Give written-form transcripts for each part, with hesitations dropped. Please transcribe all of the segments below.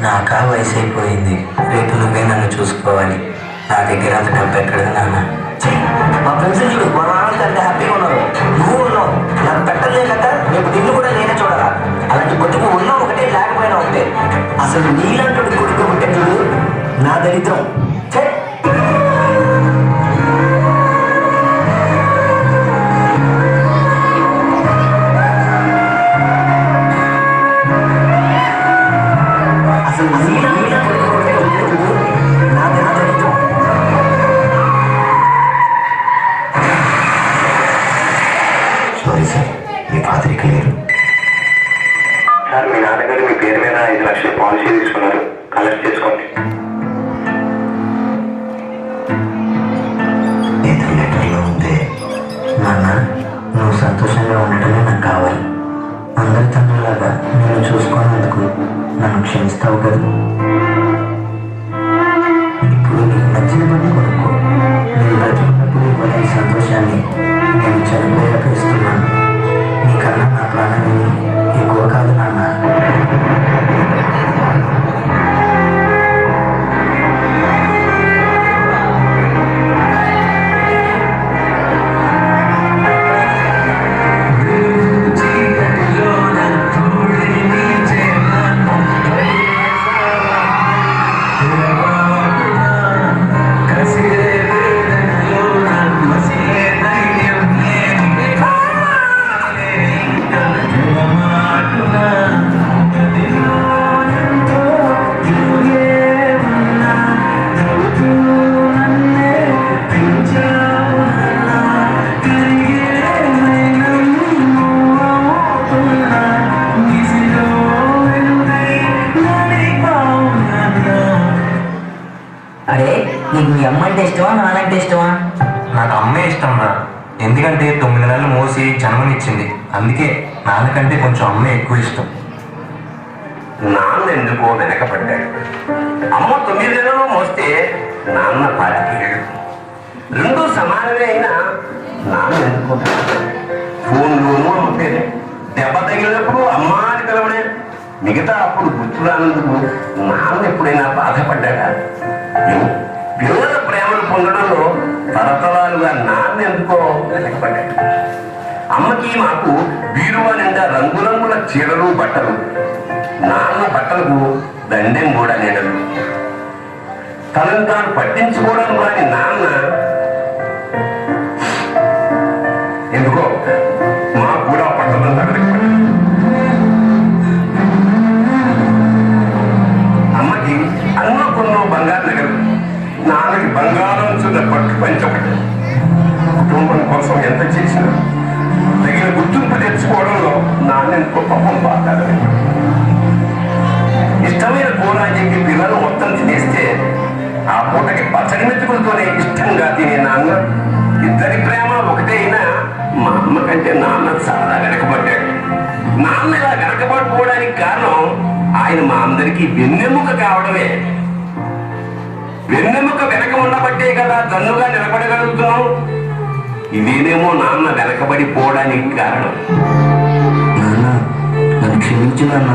నాకా వయసు అయిపోయింది. రేపు నువ్వే నన్ను చూసుకోవాలి. నా దగ్గర అంత డబ్బు ఎక్కడ నాన్న? మా ఫ్రెండ్స్ చూడు, మా నాన్న అంత హ్యాపీగా ఉన్నారు. నువ్వు ఉన్నావు, నాకు పెట్టలే కదా. రేపు నిన్ను కూడా నేనే చూడాలా. అలాంటి బతుకు ఉన్నా ఒకటే, లేకపోయినా ఒకటే. అసలు నీలాంటి కొడుకు ఉంటే చూడు, నా దరిద్రం. మీ నాన్నగారు మీ పేరు మీద 5 లక్షల పాలసీ తీసుకున్నారు, కలెక్ట్ చేసుకోండి. లెటర్లో ఉంది, నాన్న నువ్వు సంతోషంగా ఉండటమే నాకు కావాలి. అందరి తండ్రిలాగా నేను చూసుకున్నందుకు నన్ను క్షమిస్తావు కదా. ఇప్పుడు నీకు నచ్చిన పని కొనుక్కో. నేను బ్రతికున్నప్పుడు ఇవ్వలేని సంతోషాన్ని నేను చనిపోయాక ఇస్తున్నాను. నీకన్నా నా ప్రాణాన్ని ఎక్కువ కాదు నాన్న. నీకు మీ అమ్మ అంటే ఇష్టమా, నాన్నంటే ఇష్టమా? నాకు అమ్మే ఇష్టం రా. ఎందుకంటే 9 నెలలు మోసి జన్మనిచ్చింది. అందుకే నాన్నకంటే కొంచెం అమ్మే ఎక్కువ ఇష్టం. నాన్న ఎందుకో వెనకపడ్డాడు. అమ్మ 9 నెలలు మోస్తే నాన్న 25. రెండు సమానమే అయినా నాన్న ఎందుకో ఫోన్లోనూ అమ్మపేదే. దెబ్బ తగిలినప్పుడు అమ్మ అని పిలవడే. మిగతా అప్పుడు గుర్తు రానందుకు నాన్న ఎప్పుడైనా బాధపడ్డాడా? పిల్లల ప్రేమను పొందడంలో తరతరాలుగా నాన్న ఎందుకో వెనకపడ్డాడు. అమ్మకి మాకు బీరువా నిండా రంగురంగుల చీరలు బట్టలు, నాన్న బట్టలకు దండెం కూడా నీడలు. తనను తాను పట్టించుకోవడం రాని నాన్న ఎందుకో మాకు కూడా పట్టడం తగలకపోయాడు. అమ్మకి అన్న కొన్నో బంగారు నగలు, నాన్నకి బంగారం చున్న పట్టు పంచొకటి. కుటుంబం కోసం ఎంత చేసినా తగిన గుర్తింపు తెచ్చుకోవడంలో నాన్న ఎంతో పాపం బాధాడు. ఇష్టమైన కూరాజీకి పిల్లలు మొత్తం తినేస్తే ఆ పూటకి పచ్చడి మెతుకులతోనే ఇష్టంగా తినే నాన్న. ఇద్దరి ప్రేమ ఒకటే అయినా మా అమ్మ కంటే నాన్న చాలా వెనకబడ్డాడు. నాన్న ఇలా వెనకబడిపోవడానికి కారణం ఆయన మా అందరికీ వెన్నెముక కావడమే. వెన్నెముక వెనక ఉండబట్టే కదా దన్నుగా నిలబడగలుగుతున్నాం. ఇదేనేమో నాన్న వెనకబడిపోవడానికి కారణం. నాన్న నన్ను క్షమించు నాన్న.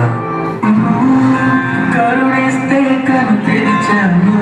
కరుణిస్తే కను తెరిచాను,